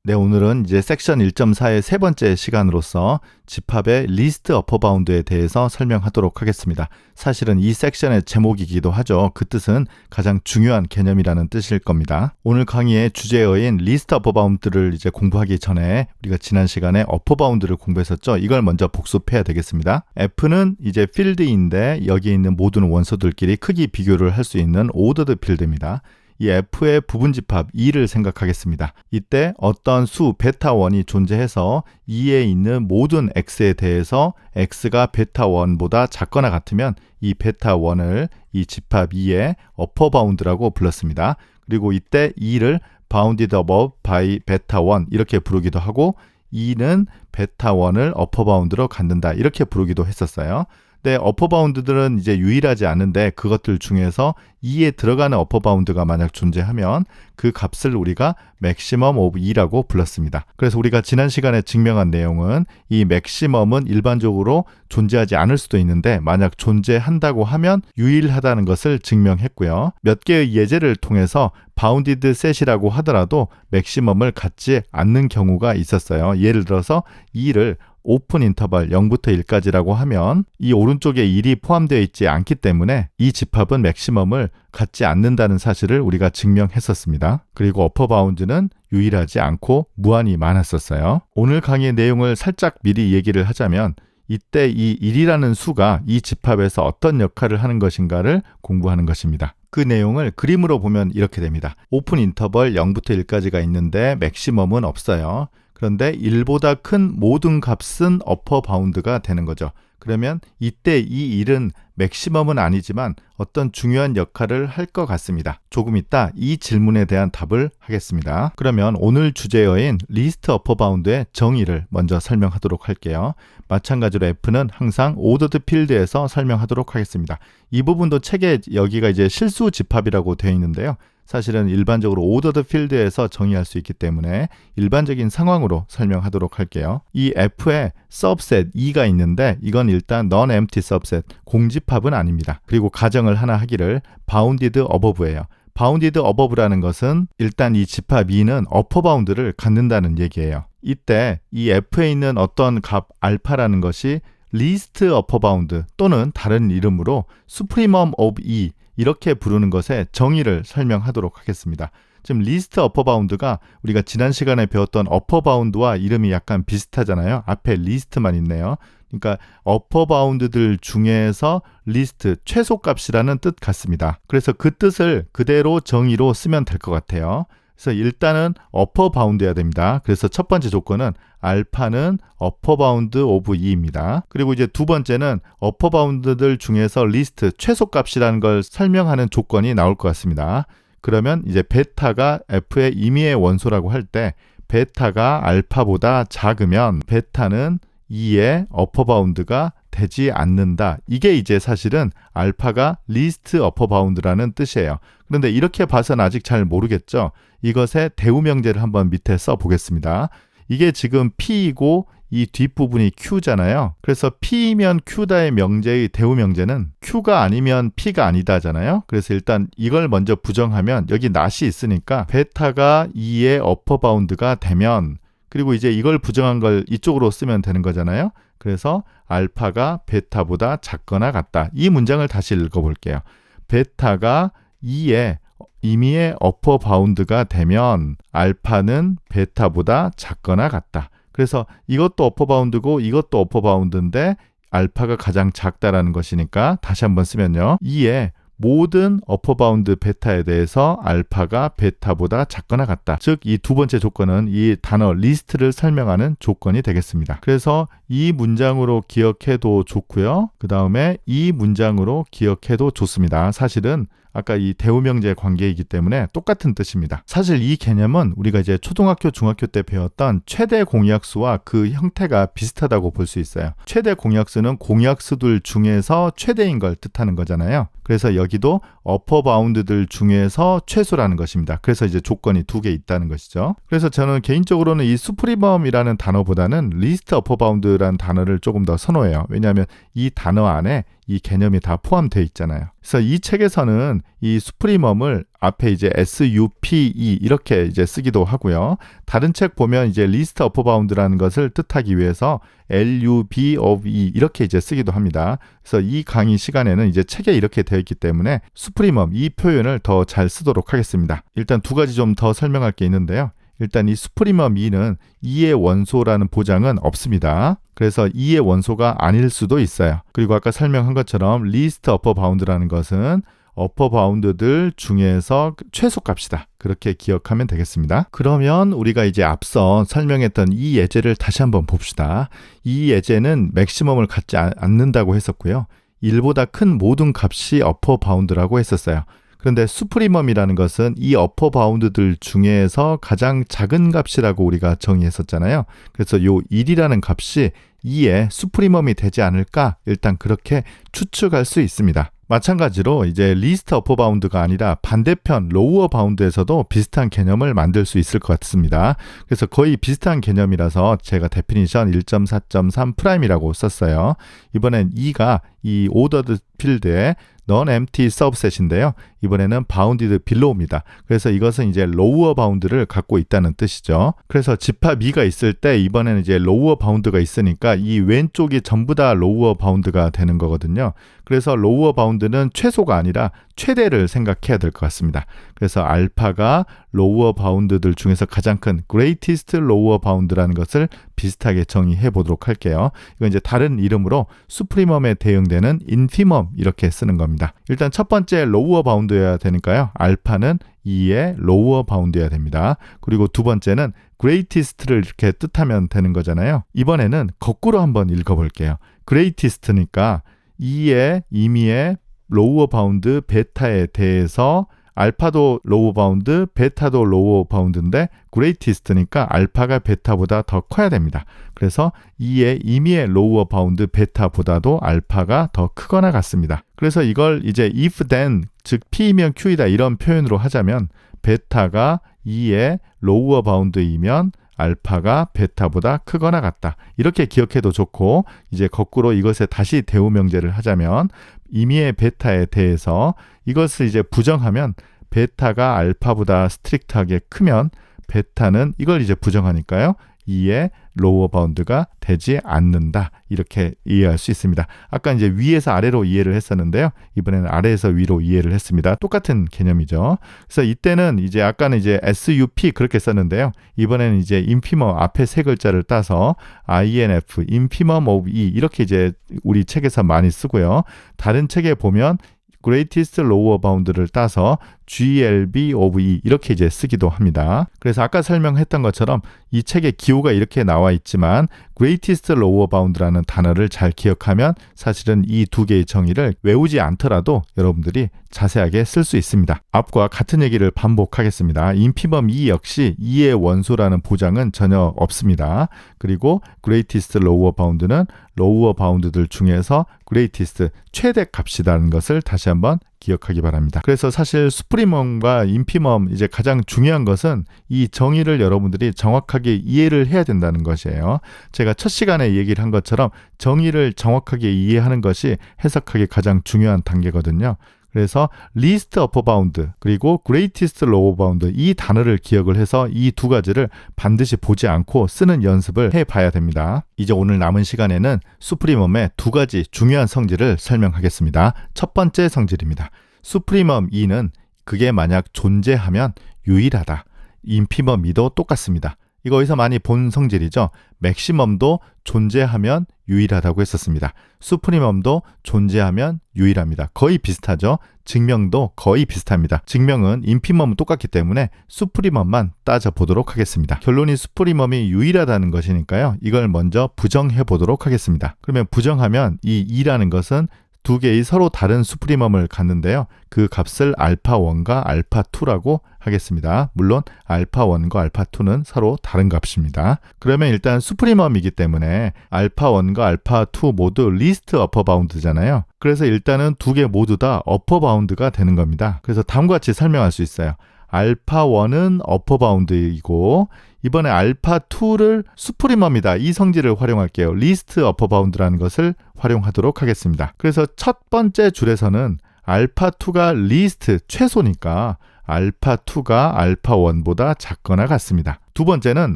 네, 오늘은 이제 섹션 1.4의 세 번째 시간으로서 집합의 리스트 어퍼 바운드에 대해서 설명하도록 하겠습니다. 사실은 이 섹션의 제목이기도 하죠. 그 뜻은 가장 중요한 개념이라는 뜻일 겁니다. 오늘 강의의 주제어인 리스트 어퍼 바운드를 이제 공부하기 전에 우리가 지난 시간에 어퍼 바운드를 공부했었죠. 이걸 먼저 복습해야 되겠습니다. F는 이제 필드인데 여기에 있는 모든 원소들끼리 크기 비교를 할 수 있는 오더드 필드입니다. 이 F의 부분집합 2를 생각하겠습니다. 이때 어떤 수 베타1이 존재해서 2에 있는 모든 x에 대해서 x가 베타1보다 작거나 같으면 이 베타1을 이 집합 2의 어퍼 바운드라고 불렀습니다. 그리고 이때 2를 bounded above by 베타1 이렇게 부르기도 하고 2는 베타1을 어퍼 바운드로 갖는다 이렇게 부르기도 했었어요. 네, 어퍼 바운드들은 이제 유일하지 않은데 그것들 중에서 2에 들어가는 어퍼 바운드가 만약 존재하면 그 값을 우리가 maximum of 2라고 불렀습니다. 그래서 우리가 지난 시간에 증명한 내용은 이 maximum은 일반적으로 존재하지 않을 수도 있는데 만약 존재한다고 하면 유일하다는 것을 증명했고요. 몇 개의 예제를 통해서 bounded set이라고 하더라도 maximum을 갖지 않는 경우가 있었어요. 예를 들어서 2를 오픈 인터벌 0부터 1까지라고 하면 이 오른쪽에 1이 포함되어 있지 않기 때문에 이 집합은 맥시멈을 갖지 않는다는 사실을 우리가 증명했었습니다. 그리고 어퍼 바운드는 유일하지 않고 무한히 많았었어요. 오늘 강의의 내용을 살짝 미리 얘기를 하자면 이때 이 1이라는 수가 이 집합에서 어떤 역할을 하는 것인가를 공부하는 것입니다. 그 내용을 그림으로 보면 이렇게 됩니다. 오픈 인터벌 0부터 1까지가 있는데 맥시멈은 없어요. 그런데 1보다 큰 모든 값은 어퍼 바운드가 되는 거죠. 그러면 이때 이 1은 맥시멈은 아니지만 어떤 중요한 역할을 할 것 같습니다. 조금 이따 이 질문에 대한 답을 하겠습니다. 그러면 오늘 주제어인 리스트 어퍼 바운드의 정의를 먼저 설명하도록 할게요. 마찬가지로 F는 항상 오더드 필드에서 설명하도록 하겠습니다. 이 부분도 책에 여기가 이제 실수 집합이라고 되어 있는데요. 사실은 일반적으로 오더드 필드에서 정의할 수 있기 때문에 일반적인 상황으로 설명하도록 할게요. 이 F에 subset 2가 있는데 이건 일단 non-empty subset, 공집합은 아닙니다. 그리고 가정을 하나 하기를 bounded above예요. bounded above라는 것은 일단 이 집합 2는 어퍼 바운드를 갖는다는 얘기예요. 이때 이 F에 있는 어떤 값 알파라는 것이 리스트 어퍼 바운드 또는 다른 이름으로 supremum of 2 이렇게 부르는 것의 정의를 설명하도록 하겠습니다. 지금 리스트 어퍼 바운드가 우리가 지난 시간에 배웠던 어퍼 바운드와 이름이 약간 비슷하잖아요. 앞에 리스트만 있네요. 그러니까 어퍼 바운드들 중에서 리스트, 최소값이라는 뜻 같습니다. 그래서 그 뜻을 그대로 정의로 쓰면 될 것 같아요. 그래서 일단은 어퍼 바운드여야 됩니다. 그래서 첫 번째 조건은 알파는 어퍼 바운드 오브 2입니다. 그리고 이제 두 번째는 어퍼 바운드들 중에서 리스트 최소값이라는 걸 설명하는 조건이 나올 것 같습니다. 그러면 이제 베타가 F의 임의의 원소라고 할 때 베타가 알파보다 작으면 베타는 2의 어퍼 바운드가 되지 않는다. 이게 이제 사실은 알파가 리스트 어퍼 바운드라는 뜻이에요. 그런데 이렇게 봐서는 아직 잘 모르겠죠. 이것의 대우명제를 한번 밑에 써 보겠습니다. 이게 지금 P이고 이 뒷부분이 Q잖아요. 그래서 P이면 Q다의 명제의 대우명제는 Q가 아니면 P가 아니다잖아요. 그래서 일단 이걸 먼저 부정하면 여기 낫이 있으니까 베타가 2의 어퍼 바운드가 되면 그리고 이제 이걸 부정한 걸 이쪽으로 쓰면 되는 거잖아요. 그래서 알파가 베타보다 작거나 같다. 이 문장을 다시 읽어볼게요. 베타가 2의 임의의 어퍼 바운드가 되면 알파는 베타보다 작거나 같다. 그래서 이것도 어퍼 바운드고 이것도 어퍼 바운드인데 알파가 가장 작다라는 것이니까 다시 한번 쓰면요. 2의 모든 어퍼 바운드 베타에 대해서 알파가 베타보다 작거나 같다. 즉, 이 두 번째 조건은 이 단어 리스트를 설명하는 조건이 되겠습니다. 그래서 이 문장으로 기억해도 좋고요. 그 다음에 이 문장으로 기억해도 좋습니다. 사실은 아까 이 대우명제 관계이기 때문에 똑같은 뜻입니다. 사실 이 개념은 우리가 이제 초등학교, 중학교 때 배웠던 최대 공약수와 그 형태가 비슷하다고 볼 수 있어요. 최대 공약수는 공약수들 중에서 최대인 걸 뜻하는 거잖아요. 그래서 여기도 어퍼 바운드들 중에서 최소라는 것입니다. 그래서 이제 조건이 두 개 있다는 것이죠. 그래서 저는 개인적으로는 이 수프리멈이라는 단어보다는 리스트 어퍼 바운드라는 단어를 조금 더 선호해요. 왜냐하면 이 단어 안에 이 개념이 다 포함되어 있잖아요. 그래서 이 책에서는 이 수프리멈을 앞에 이제 SUPE 이렇게 이제 쓰기도 하고요. 다른 책 보면 이제 리스트 어퍼 바운드라는 것을 뜻하기 위해서 LUB of E 이렇게 이제 쓰기도 합니다. 그래서 이 강의 시간에는 이제 책에 이렇게 되어 있기 때문에 수프리멈 이 표현을 더 잘 쓰도록 하겠습니다. 일단 두 가지 좀 더 설명할 게 있는데요. 일단 이 수프리멈 2는 2의 원소라는 보장은 없습니다. 그래서 2의 원소가 아닐 수도 있어요. 그리고 아까 설명한 것처럼 리스트 어퍼 바운드라는 것은 어퍼 바운드들 중에서 최소값이다. 그렇게 기억하면 되겠습니다. 그러면 우리가 이제 앞서 설명했던 이 예제를 다시 한번 봅시다. 이 예제는 맥시멈을 갖지 않는다고 했었고요. 1보다 큰 모든 값이 어퍼 바운드라고 했었어요. 그런데 수프리멈이라는 것은 이 어퍼 바운드들 중에서 가장 작은 값이라고 우리가 정의했었잖아요. 그래서 요 1이라는 값이 2의 수프리멈이 되지 않을까 일단 그렇게 추측할 수 있습니다. 마찬가지로 이제 리스트 어퍼 바운드가 아니라 반대편 로우어 바운드에서도 비슷한 개념을 만들 수 있을 것 같습니다. 그래서 거의 비슷한 개념이라서 제가 데피니션 1.4.3 프라임이라고 썼어요. 이번엔 2가 이 오더드 필드에 non-empty subset인데요. 이번에는 bounded below입니다. 그래서 이것은 이제 lower bound를 갖고 있다는 뜻이죠. 그래서 집합 2가 있을 때 이번에는 이제 lower bound가 있으니까 이 왼쪽이 전부 다 lower bound가 되는 거거든요. 그래서 lower bound는 최소가 아니라 최대를 생각해야 될 것 같습니다. 그래서 알파가 lower bound들 중에서 가장 큰 greatest lower bound라는 것을 비슷하게 정의해 보도록 할게요. 이건 이제 다른 이름으로 수프리멈에 대응되는 인피멈 이렇게 쓰는 겁니다. 일단 첫 번째 lower bound여야 되니까요. 알파는 2의 lower bound여야 됩니다. 그리고 두 번째는 greatest를 이렇게 뜻하면 되는 거잖아요. 이번에는 거꾸로 한번 읽어볼게요. greatest니까 2의 임의의 로우어 바운드 베타에 대해서 알파도 로우 바운드, 베타도 로우 바운드인데 그레이티스트니까 알파가 베타보다 더 커야 됩니다. 그래서 2의 임의의 로우어 바운드 베타보다도 알파가 더 크거나 같습니다. 그래서 이걸 이제 if then, 즉 P이면 Q이다 이런 표현으로 하자면 베타가 2의 로우어 바운드이면 알파가 베타보다 크거나 같다. 이렇게 기억해도 좋고 이제 거꾸로 이것에 다시 대우 명제를 하자면 임의의 베타에 대해서 이것을 이제 부정하면 베타가 알파보다 스트릭트하게 크면 베타는 이걸 이제 부정하니까요. 2의 로워 바운드가 되지 않는다. 이렇게 이해할 수 있습니다. 아까 이제 위에서 아래로 이해를 했었는데요. 이번에는 아래에서 위로 이해를 했습니다. 똑같은 개념이죠. 그래서 이때는 이제 아까는 이제 SUP 그렇게 썼는데요. 이번에는 이제 인피멈 앞에 세 글자를 따서 INF, 인피멈 of E 이렇게 이제 우리 책에서 많이 쓰고요. 다른 책에 보면 greatest lower bound를 따서 GLB of E 이렇게 이제 쓰기도 합니다. 그래서 아까 설명했던 것처럼 이 책에 기호가 이렇게 나와 있지만 greatest lower bound라는 단어를 잘 기억하면 사실은 이 두 개의 정의를 외우지 않더라도 여러분들이 자세하게 쓸 수 있습니다. 앞과 같은 얘기를 반복하겠습니다. 인피멈 E 역시 2의 원소라는 보장은 전혀 없습니다. 그리고 greatest lower bound는 lower bound들 중에서 greatest 최대 값이라는 것을 다시 한번 기억하기 바랍니다. 그래서 사실 수프리멈과 인피멈 이제 가장 중요한 것은 이 정의를 여러분들이 정확하게 이해를 해야 된다는 것이에요. 제가 첫 시간에 얘기를 한 것처럼 정의를 정확하게 이해하는 것이 해석하기 가장 중요한 단계거든요. 그래서 리스트 어퍼 바운드 그리고 그레이티스트 로워 바운드 이 단어를 기억을 해서 이 두 가지를 반드시 보지 않고 쓰는 연습을 해봐야 됩니다. 이제 오늘 남은 시간에는 수프리멈의 두 가지 중요한 성질을 설명하겠습니다. 첫 번째 성질입니다. 수프리멈 2는 그게 만약 존재하면 유일하다. 인피멈 2도 똑같습니다. 이거 어디서 많이 본 성질이죠. 맥시멈도 존재하면 유일하다고 했었습니다. 수프리멈도 존재하면 유일합니다. 거의 비슷하죠. 증명도 거의 비슷합니다. 증명은 인피멈은 똑같기 때문에 수프리멈만 따져보도록 하겠습니다. 결론이 수프리멈이 유일하다는 것이니까요. 이걸 먼저 부정해 보도록 하겠습니다. 그러면 부정하면 이 2라는 것은 두 개의 서로 다른 수프리멈을 갖는데요. 그 값을 알파1과 알파2라고 하겠습니다. 물론 알파1과 알파2는 서로 다른 값입니다. 그러면 일단 수프리멈이기 때문에 알파1과 알파2 모두 리스트 어퍼 바운드잖아요. 그래서 일단은 두 개 모두 다 어퍼 바운드가 되는 겁니다. 그래서 다음과 같이 설명할 수 있어요. 알파1은 어퍼 바운드이고 이번에 알파2를 수프리멈이다. 이 성질을 활용할게요. 리스트 어퍼 바운드라는 것을 활용하도록 하겠습니다. 그래서 첫 번째 줄에서는 알파2가 리스트 최소니까 알파2가 알파1보다 작거나 같습니다. 두 번째는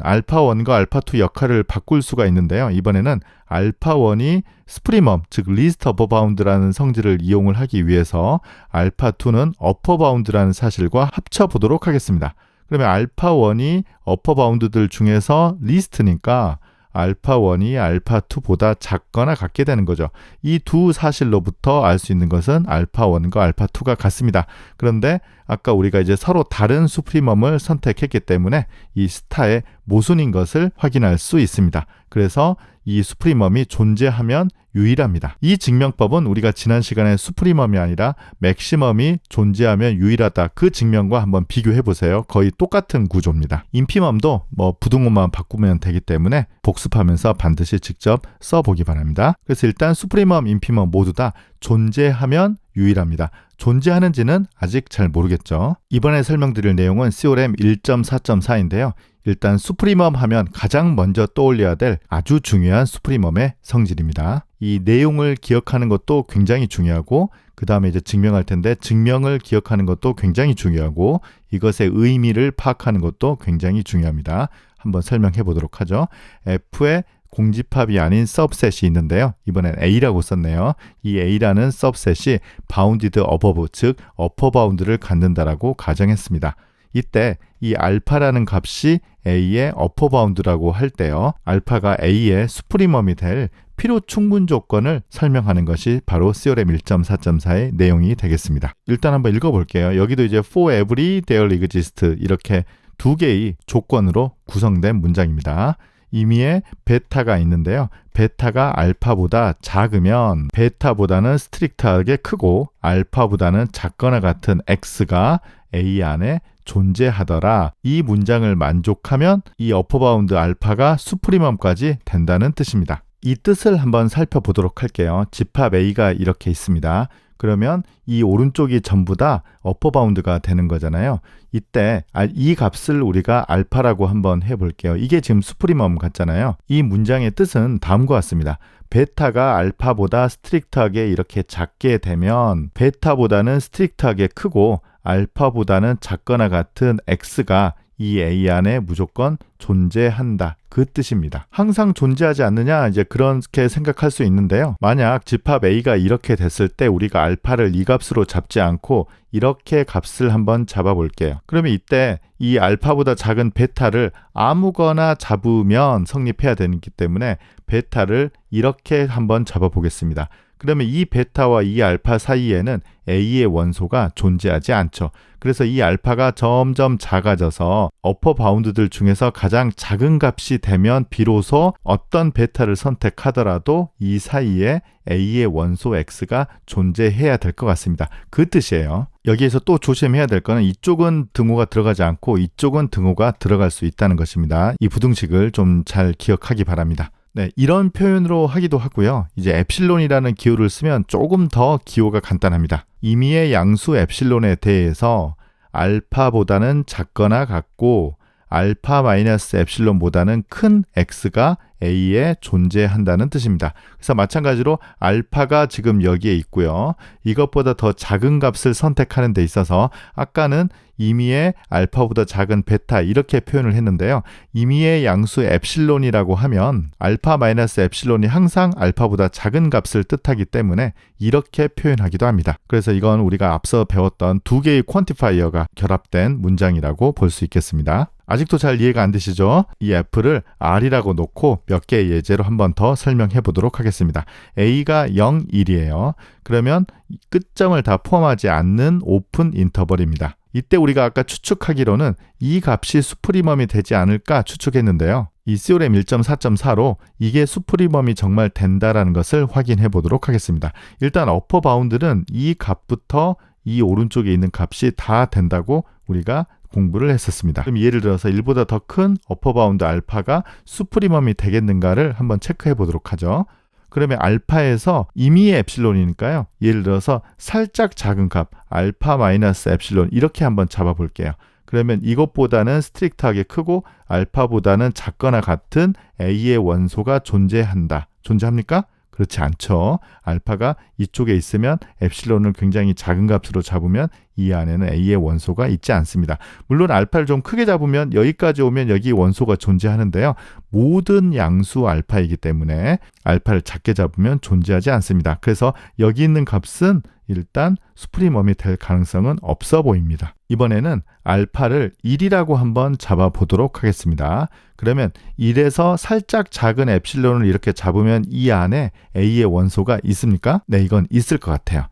알파1과 알파2 역할을 바꿀 수가 있는데요. 이번에는 알파1이 수프리멈, 즉 리스트 어퍼 바운드라는 성질을 이용을 하기 위해서 알파2는 어퍼 바운드라는 사실과 합쳐보도록 하겠습니다. 그러면 알파1이 어퍼 바운드들 중에서 리스트니까 알파1이 알파2보다 작거나 같게 되는 거죠. 이 두 사실로부터 알 수 있는 것은 알파1과 알파2가 같습니다. 그런데 아까 우리가 이제 서로 다른 수프리멈을 선택했기 때문에 이 스타의 모순인 것을 확인할 수 있습니다. 그래서 이 수프리멈이 존재하면 유일합니다. 이 증명법은 우리가 지난 시간에 수프리멈이 아니라 맥시멈이 존재하면 유일하다. 그 증명과 한번 비교해 보세요. 거의 똑같은 구조입니다. 인피멈도 부등호만 바꾸면 되기 때문에 복습하면서 반드시 직접 써보기 바랍니다. 그래서 일단 수프리멈, 인피멈 모두 다 존재하면 유일합니다. 존재하는지는 아직 잘 모르겠죠. 이번에 설명드릴 내용은 CORM 1.4.4인데요. 일단 수프리멈 하면 가장 먼저 떠올려야 될 아주 중요한 수프리멈의 성질입니다. 이 내용을 기억하는 것도 굉장히 중요하고 그 다음에 이제 증명할 텐데 증명을 기억하는 것도 굉장히 중요하고 이것의 의미를 파악하는 것도 굉장히 중요합니다. 한번 설명해 보도록 하죠. F의 공집합이 아닌 서브셋이 있는데요. 이번엔 A라고 썼네요. 이 A라는 서브셋이 바운디드 어버브, 즉 어퍼 바운드를 갖는다라고 가정했습니다. 이때 이 알파라는 값이 A의 어퍼 바운드라고 할 때요. 알파가 A의 수프리멈이 될 필요 충분 조건을 설명하는 것이 바로 CORM 1.4.4의 내용이 되겠습니다. 일단 한번 읽어볼게요. 여기도 이제 for every there exists 이렇게 두 개의 조건으로 구성된 문장입니다. 임의의 베타가 있는데요. 베타가 알파보다 작으면 베타보다는 스트릭트하게 크고 알파보다는 작거나 같은 X가 A 안에 존재하더라. 이 문장을 만족하면 이 어퍼 바운드 알파가 수프리멈까지 된다는 뜻입니다. 이 뜻을 한번 살펴보도록 할게요. 집합 A가 이렇게 있습니다. 그러면 이 오른쪽이 전부 다 어퍼 바운드가 되는 거잖아요. 이때 이 값을 우리가 알파라고 한번 해볼게요. 이게 지금 수프리멈 같잖아요. 이 문장의 뜻은 다음과 같습니다. 베타가 알파보다 스트릭트하게 이렇게 작게 되면 베타보다는 스트릭트하게 크고 알파보다는 작거나 같은 X가 이 A 안에 무조건 존재한다. 그 뜻입니다. 항상 존재하지 않느냐 이제 그렇게 생각할 수 있는데요. 만약 집합 A가 이렇게 됐을 때 우리가 알파를 이 값으로 잡지 않고 이렇게 값을 한번 잡아볼게요. 그러면 이때 이 알파보다 작은 베타를 아무거나 잡으면 성립해야 되기 때문에 베타를 이렇게 한번 잡아보겠습니다. 그러면 이 베타와 이 알파 사이에는 A의 원소가 존재하지 않죠. 그래서 이 알파가 점점 작아져서 어퍼 바운드들 중에서 가장 작은 값이 되면 비로소 어떤 베타를 선택하더라도 이 사이에 A의 원소 X가 존재해야 될 것 같습니다. 그 뜻이에요. 여기에서 또 조심해야 될 거는 이쪽은 등호가 들어가지 않고 이쪽은 등호가 들어갈 수 있다는 것입니다. 이 부등식을 좀 잘 기억하기 바랍니다. 네, 이런 표현으로 하기도 하고요. 이제 엡실론이라는 기호를 쓰면 조금 더 기호가 간단합니다. 임의의 양수 엡실론에 대해서 알파보다는 작거나 같고 알파 마이너스 엡실론보다는 큰 X가 A에 존재한다는 뜻입니다. 그래서 마찬가지로 알파가 지금 여기에 있고요. 이것보다 더 작은 값을 선택하는 데 있어서 아까는 임의의 알파보다 작은 베타 이렇게 표현을 했는데요. 임의의 양수 엡실론이라고 하면 알파 마이너스 엡실론이 항상 알파보다 작은 값을 뜻하기 때문에 이렇게 표현하기도 합니다. 그래서 이건 우리가 앞서 배웠던 두 개의 퀀티파이어가 결합된 문장이라고 볼 수 있겠습니다. 아직도 잘 이해가 안 되시죠? 이 F를 R이라고 놓고 몇 개의 예제로 한번 더 설명해 보도록 하겠습니다. A가 0, 1이에요. 그러면 끝점을 다 포함하지 않는 오픈 인터벌입니다. 이때 우리가 아까 추측하기로는 이 값이 수프리멈이 되지 않을까 추측했는데요. 이 CORM 1.4.4로 이게 수프리멈이 정말 된다라는 것을 확인해 보도록 하겠습니다. 일단 어퍼 바운드는 이 값부터 이 오른쪽에 있는 값이 다 된다고 우리가 공부를 했었습니다. 그럼 예를 들어서 1보다 더 큰 어퍼 바운드 알파가 수프리멈이 되겠는가를 한번 체크해 보도록 하죠. 그러면 알파에서 임의의 엡실론이니까요. 예를 들어서 살짝 작은 값 알파 마이너스 엡실론 이렇게 한번 잡아볼게요. 그러면 이것보다는 스트릭트하게 크고 알파보다는 작거나 같은 A의 원소가 존재한다. 존재합니까? 그렇지 않죠. 알파가 이쪽에 있으면 엡실론을 굉장히 작은 값으로 잡으면 이 안에는 A의 원소가 있지 않습니다. 물론 알파를 좀 크게 잡으면 여기까지 오면 여기 원소가 존재하는데요. 모든 양수 알파이기 때문에 알파를 작게 잡으면 존재하지 않습니다. 그래서 여기 있는 값은 일단 수프리멈이 될 가능성은 없어 보입니다. 이번에는 알파를 1이라고 한번 잡아보도록 하겠습니다. 그러면 1에서 살짝 작은 엡실론을 이렇게 잡으면 이 안에 A의 원소가 있습니까? 네, 이건 있을 것 같아요.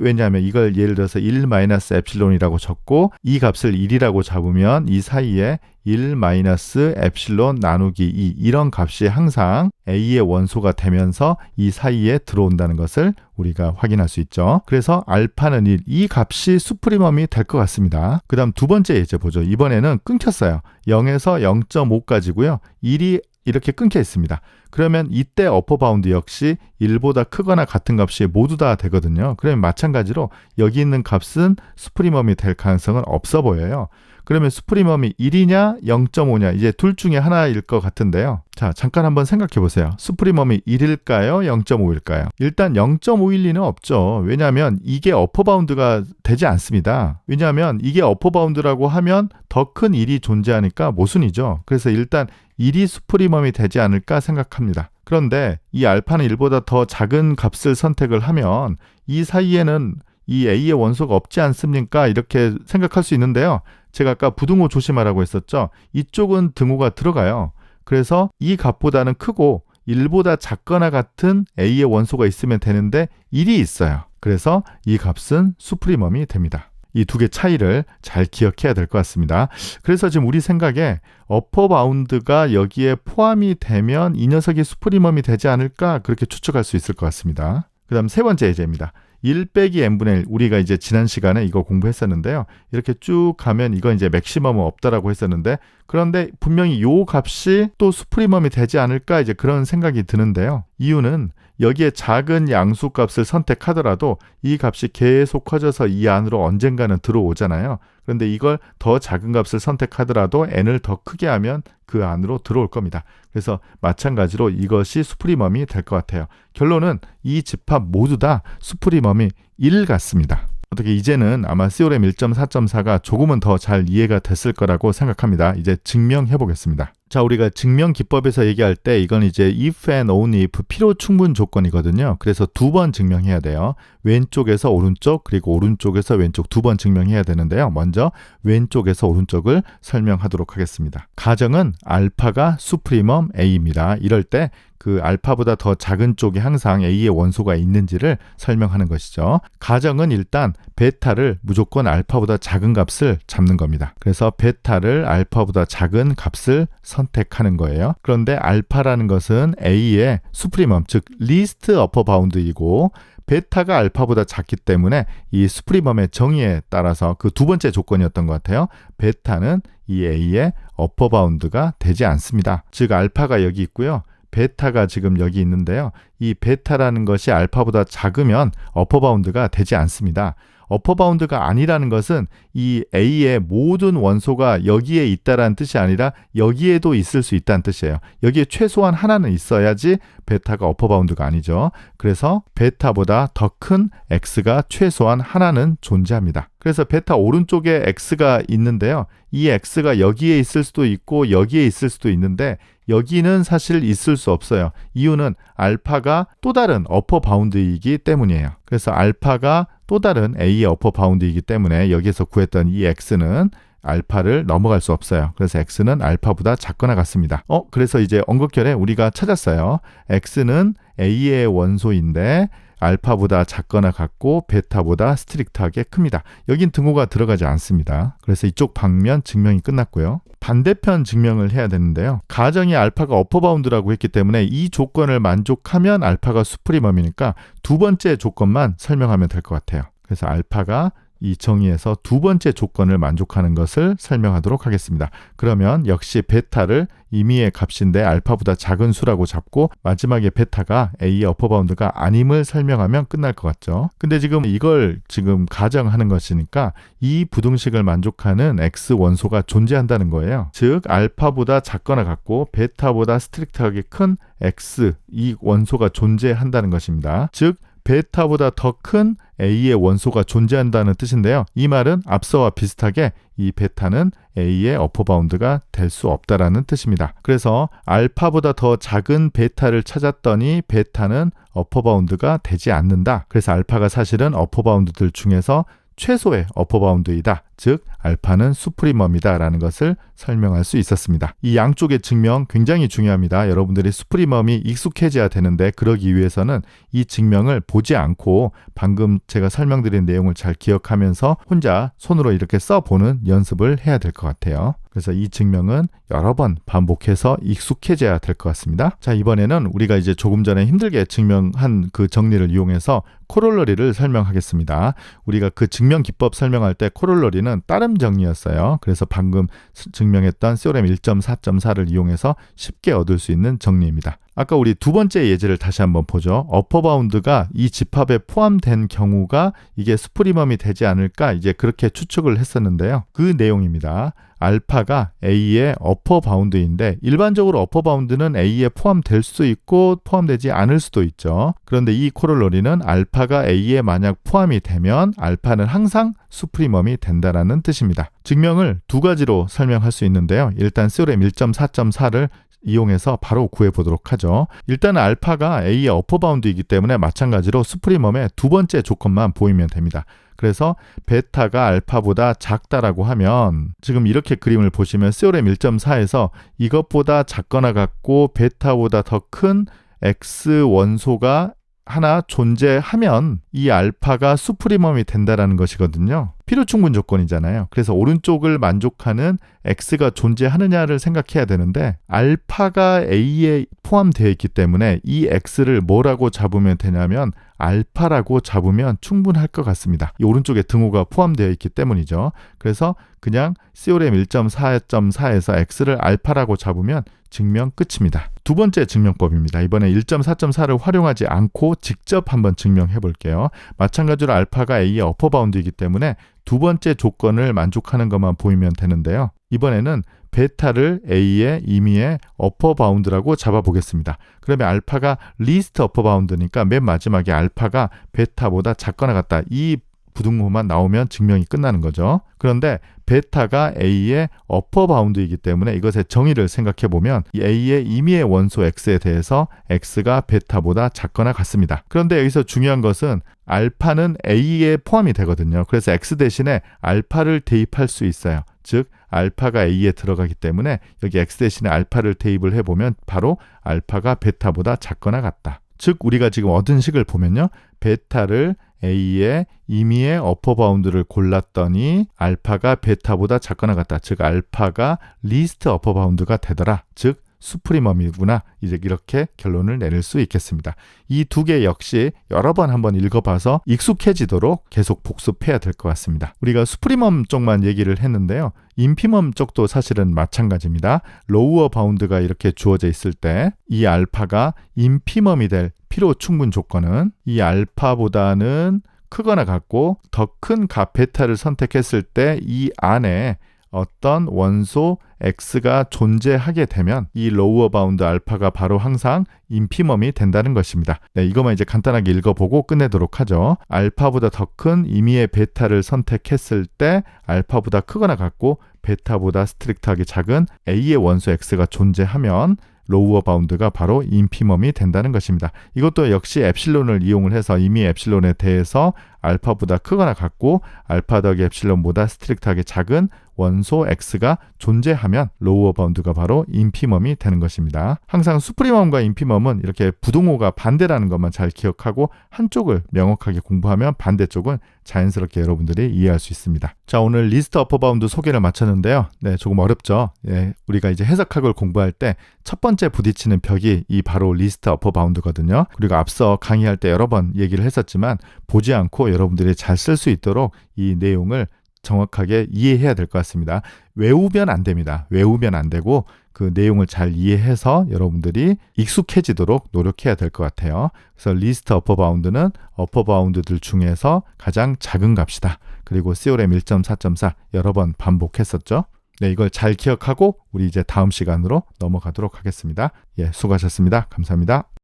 왜냐하면 이걸 예를 들어서 1-엡실론이라고 적고 이 값을 1이라고 잡으면 이 사이에 1-엡실론 나누기 2 이런 값이 항상 A의 원소가 되면서 이 사이에 들어온다는 것을 우리가 확인할 수 있죠. 그래서 알파는 1, 이 값이 수프리멈이 될 것 같습니다. 그 다음 두 번째 예제 보죠. 이번에는 끊겼어요. 0에서 0.5까지고요. 1이 이렇게 끊겨 있습니다. 그러면 이때 어퍼 바운드 역시 1보다 크거나 같은 값이 모두 다 되거든요. 그러면 마찬가지로 여기 있는 값은 수프리멈이 될 가능성은 없어 보여요. 그러면 수프리멈이 1이냐 0.5냐 이제 둘 중에 하나일 것 같은데요. 자, 잠깐 한번 생각해 보세요. 수프리멈이 1일까요? 0.5일까요? 일단 0.5일 리는 없죠. 왜냐하면 이게 어퍼 바운드가 되지 않습니다. 왜냐하면 이게 어퍼 바운드라고 하면 더 큰 1이 존재하니까 모순이죠. 그래서 일단 1이 수프리멈이 되지 않을까 생각합니다. 그런데 이 알파는 1보다 더 작은 값을 선택을 하면 이 사이에는 이 A의 원소가 없지 않습니까? 이렇게 생각할 수 있는데요. 제가 아까 부등호 조심하라고 했었죠. 이쪽은 등호가 들어가요. 그래서 이 값보다는 크고 1보다 작거나 같은 A의 원소가 있으면 되는데 1이 있어요. 그래서 이 값은 수프리멈이 됩니다. 이 두 개 차이를 잘 기억해야 될 것 같습니다. 그래서 지금 우리 생각에 어퍼 바운드가 여기에 포함이 되면 이 녀석이 수프리멈이 되지 않을까 그렇게 추측할 수 있을 것 같습니다. 그 다음 세 번째 예제입니다. 1 빼기 n분의 1 우리가 이제 지난 시간에 이거 공부했었는데요. 이렇게 쭉 가면 이건 이제 맥시멈은 없다라고 했었는데 그런데 분명히 요 값이 또 수프리멈이 되지 않을까 이제 그런 생각이 드는데요. 이유는 여기에 작은 양수값을 선택하더라도 이 값이 계속 커져서 이 안으로 언젠가는 들어오잖아요. 그런데 이걸 더 작은 값을 선택하더라도 n을 더 크게 하면 그 안으로 들어올 겁니다. 그래서 마찬가지로 이것이 수프리멈이 될 것 같아요. 결론은 이 집합 모두 다 수프리멈이 1 같습니다. 어떻게 이제는 아마 시오렘 1.4.4가 조금은 더 잘 이해가 됐을 거라고 생각합니다. 이제 증명해 보겠습니다. 자, 우리가 증명 기법에서 얘기할 때 이건 이제 if and only if 필요 충분 조건이거든요. 그래서 두 번 증명해야 돼요. 왼쪽에서 오른쪽 그리고 오른쪽에서 왼쪽 두 번 증명해야 되는데요. 먼저 왼쪽에서 오른쪽을 설명하도록 하겠습니다. 가정은 알파가 수프리멈 A입니다. 이럴 때 그 알파보다 더 작은 쪽에 항상 A의 원소가 있는지를 설명하는 것이죠. 가정은 일단 베타를 무조건 알파보다 작은 값을 잡는 겁니다. 그래서 베타를 알파보다 작은 값을 선택하는 거예요. 그런데 알파라는 것은 A의 수프리멈, 즉 리스트 어퍼 바운드이고 베타가 알파보다 작기 때문에 이 수프리멈의 정의에 따라서 그 두 번째 조건이었던 것 같아요. 베타는 이 A의 어퍼 바운드가 되지 않습니다. 즉 알파가 여기 있고요. 베타가 지금 여기 있는데요. 이 베타라는 것이 알파보다 작으면 어퍼 바운드가 되지 않습니다. 어퍼 바운드가 아니라는 것은 이 A의 모든 원소가 여기에 있다라는 뜻이 아니라 여기에도 있을 수 있다는 뜻이에요. 여기에 최소한 하나는 있어야지 베타가 어퍼 바운드가 아니죠. 그래서 베타보다 더 큰 X가 최소한 하나는 존재합니다. 그래서 베타 오른쪽에 X가 있는데요. 이 X가 여기에 있을 수도 있고 여기에 있을 수도 있는데 여기는 사실 있을 수 없어요. 이유는 알파가 또 다른 어퍼 바운드이기 때문이에요. 그래서 알파가 또 다른 A의 어퍼 바운드이기 때문에 여기에서 구했던 이 X는 알파를 넘어갈 수 없어요. 그래서 X는 알파보다 작거나 같습니다. 그래서 이제 언급결에 우리가 찾았어요. X는 A의 원소인데 알파보다 작거나 같고 베타보다 스트릭트하게 큽니다. 여긴 등호가 들어가지 않습니다. 그래서 이쪽 방면 증명이 끝났고요. 반대편 증명을 해야 되는데요. 가정이 알파가 어퍼 바운드라고 했기 때문에 이 조건을 만족하면 알파가 수프리멈이니까 두 번째 조건만 설명하면 될 것 같아요. 그래서 알파가 이 정의에서 두 번째 조건을 만족하는 것을 설명하도록 하겠습니다. 그러면 역시 베타를 임의의 값인데 알파보다 작은 수라고 잡고 마지막에 베타가 A의 어퍼바운드가 아님을 설명하면 끝날 것 같죠. 근데 지금 이걸 지금 가정하는 것이니까 이 부등식을 만족하는 X 원소가 존재한다는 거예요. 즉 알파보다 작거나 같고 베타보다 스트릭트하게 큰 X 이 원소가 존재한다는 것입니다. 즉 베타보다 더 큰 A의 원소가 존재한다는 뜻인데요. 이 말은 앞서와 비슷하게 이 베타는 A의 어퍼바운드가 될 수 없다라는 뜻입니다. 그래서 알파보다 더 작은 베타를 찾았더니 베타는 어퍼바운드가 되지 않는다. 그래서 알파가 사실은 어퍼바운드들 중에서 최소의 어퍼바운드이다. 즉 알파는 수프리멈이다 라는 것을 설명할 수 있었습니다. 이 양쪽의 증명 굉장히 중요합니다. 여러분들이 수프리멈이 익숙해져야 되는데 그러기 위해서는 이 증명을 보지 않고 방금 제가 설명드린 내용을 잘 기억하면서 혼자 손으로 이렇게 써보는 연습을 해야 될 것 같아요. 그래서 이 증명은 여러 번 반복해서 익숙해져야 될 것 같습니다. 자, 이번에는 우리가 이제 조금 전에 힘들게 증명한 그 정리를 이용해서 코롤러리를 설명하겠습니다. 우리가 그 증명 기법 설명할 때 코롤러리는 따름 정리였어요. 그래서 방금 증명했던 세오렘 1.4.4를 이용해서 쉽게 얻을 수 있는 정리입니다. 아까 우리 두 번째 예제를 다시 한번 보죠. 어퍼바운드가 이 집합에 포함된 경우가 이게 수프리멈이 되지 않을까 이제 그렇게 추측을 했었는데요. 그 내용입니다. 알파가 A의 어퍼바운드인데 일반적으로 어퍼바운드는 A에 포함될 수도 있고 포함되지 않을 수도 있죠. 그런데 이 코롤러리는 알파가 A에 만약 포함이 되면 알파는 항상 수프리멈이 된다라는 뜻입니다. 증명을 두 가지로 설명할 수 있는데요. 일단 세오렘 1.4.4를 이용해서 바로 구해보도록 하죠. 일단 알파가 A의 어퍼바운드이기 때문에 마찬가지로 수프리멈의 두 번째 조건만 보이면 됩니다. 그래서 베타가 알파보다 작다라고 하면 지금 이렇게 그림을 보시면 세오렘 1.4에서 이것보다 작거나 같고 베타보다 더 큰 X 원소가 하나 존재하면 이 알파가 수프리멈이 된다라는 것이거든요. 필요충분 조건이잖아요. 그래서 오른쪽을 만족하는 X가 존재하느냐를 생각해야 되는데 알파가 A에 포함되어 있기 때문에 이 X를 뭐라고 잡으면 되냐면 알파라고 잡으면 충분할 것 같습니다. 이 오른쪽에 등호가 포함되어 있기 때문이죠. 그래서 그냥 세오렘 1.4.4에서 X를 알파라고 잡으면 증명 끝입니다. 두 번째 증명법입니다. 이번에 1.4.4를 활용하지 않고 직접 한번 증명해 볼게요. 마찬가지로 알파가 A의 어퍼바운드이기 때문에 두 번째 조건을 만족하는 것만 보이면 되는데요. 이번에는 베타를 A의 임의의 어퍼바운드라고 잡아보겠습니다. 그러면 알파가 리스트 어퍼바운드니까 맨 마지막에 알파가 베타보다 작거나 같다. 이 부등호만 나오면 증명이 끝나는 거죠. 그런데 베타가 A의 어퍼바운드이기 때문에 이것의 정의를 생각해보면 이 A의 임의의 원소 X에 대해서 X가 베타보다 작거나 같습니다. 그런데 여기서 중요한 것은 알파는 A에 포함이 되거든요. 그래서 X 대신에 알파를 대입할 수 있어요. 즉 알파가 A에 들어가기 때문에 여기 X 대신에 알파를 대입을 해보면 바로 알파가 베타보다 작거나 같다. 즉 우리가 지금 얻은 식을 보면요. 베타를 A의 임의의 어퍼바운드를 골랐더니 알파가 베타보다 작거나 같다. 즉 알파가 리스트 어퍼바운드가 되더라. 즉 수프리멈이구나. 이제 이렇게 결론을 내릴 수 있겠습니다. 이 두 개 역시 여러 번 한번 읽어봐서 익숙해지도록 계속 복습해야 될 것 같습니다. 우리가 수프리멈 쪽만 얘기를 했는데요. 인피멈 쪽도 사실은 마찬가지입니다. 로우어 바운드가 이렇게 주어져 있을 때 이 알파가 인피멈이 될 필요 충분 조건은 이 알파보다는 크거나 같고 더 큰 값 베타를 선택했을 때 이 안에 어떤 원소 X가 존재하게 되면 이 로우어 바운드 알파가 바로 항상 인피멈이 된다는 것입니다. 네, 이것만 이제 간단하게 읽어보고 끝내도록 하죠. 알파보다 더 큰 임의의 베타를 선택했을 때 알파보다 크거나 같고 베타보다 스트릭트하게 작은 A의 원소 X가 존재하면 로우어 바운드가 바로 인피멈이 된다는 것입니다. 이것도 역시 엡실론을 이용을 해서 이미 엡실론에 대해서 알파보다 크거나 같고 알파 더하기 엡실론보다 스트릭트하게 작은 원소 X가 존재하면 로우어 바운드가 바로 인피멈이 되는 것입니다. 항상 수프리멈과 인피멈은 이렇게 부동호가 반대라는 것만 잘 기억하고 한쪽을 명확하게 공부하면 반대쪽은 자연스럽게 여러분들이 이해할 수 있습니다. 자, 오늘 리스트 어퍼 바운드 소개를 마쳤는데요. 네, 조금 어렵죠. 예, 우리가 이제 해석학을 공부할 때 첫 번째 부딪히는 벽이 이 바로 리스트 어퍼 바운드거든요. 그리고 앞서 강의할 때 여러 번 얘기를 했었지만 보지 않고 여러분들이 잘 쓸 수 있도록 이 내용을 정확하게 이해해야 될 것 같습니다. 외우면 안 됩니다. 외우면 안 되고 그 내용을 잘 이해해서 여러분들이 익숙해지도록 노력해야 될 것 같아요. 그래서 리스트 어퍼 바운드는 어퍼 바운드들 중에서 가장 작은 값이다. 그리고 CORM 1.4.4 여러 번 반복했었죠. 네, 이걸 잘 기억하고 우리 이제 다음 시간으로 넘어가도록 하겠습니다. 예, 수고하셨습니다. 감사합니다.